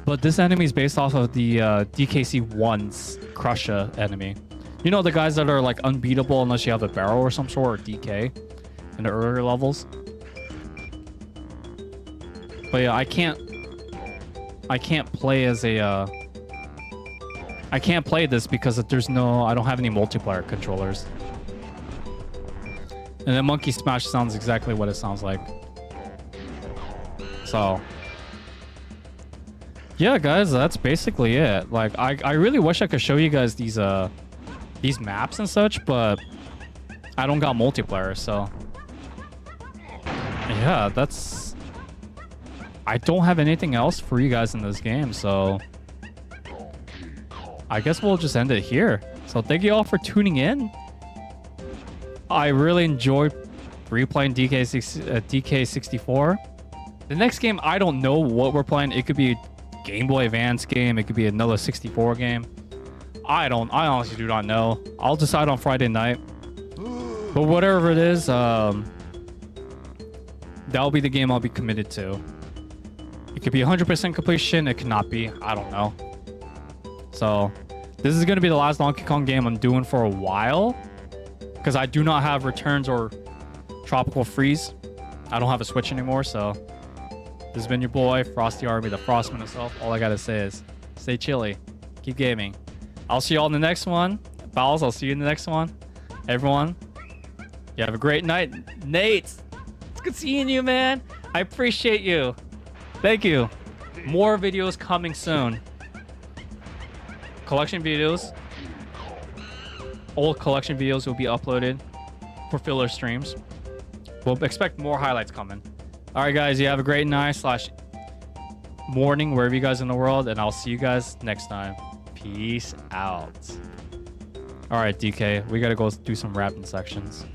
S1: but this enemy is based off of the DKC1's Crusha enemy. You know, the guys that are like unbeatable unless you have a barrel or some sort, or DK in the earlier levels. But yeah, I can't I can't play as a I can't play this because there's no, I don't have any multiplayer controllers. And then Monkey Smash sounds exactly what it sounds like. So yeah, guys, that's basically it. Like I really wish I could show you guys these maps and such, but I don't got multiplayer, so yeah, that's, I don't have anything else for you guys in this game, so I guess we'll just end it here. So thank you all for tuning in. I really enjoyed replaying DK64. The next game, I don't know what we're playing. It could be a Game Boy Advance game. It could be another 64 game. I honestly do not know. I'll decide on Friday night. But whatever it is, that'll be the game I'll be committed to. It could be 100% completion. It could not be. I don't know. So this is going to be the last Donkey Kong game I'm doing for a while, because I do not have Returns or Tropical Freeze. I don't have a Switch anymore, so this has been your boy, Frosty Army, the Frostman himself. All I got to say is stay chilly. Keep gaming. I'll see you all in the next one. Bowels, I'll see you in the next one. Everyone, you have a great night. Nate, it's good seeing you, man. I appreciate you. Thank you. More videos coming soon. Collection videos. Old collection videos will be uploaded for filler streams. We'll expect more highlights coming. All right, guys, you have a great night / morning, wherever you guys in the world, and I'll see you guys next time. Peace out. All right, DK, we got to go do some rapping sections.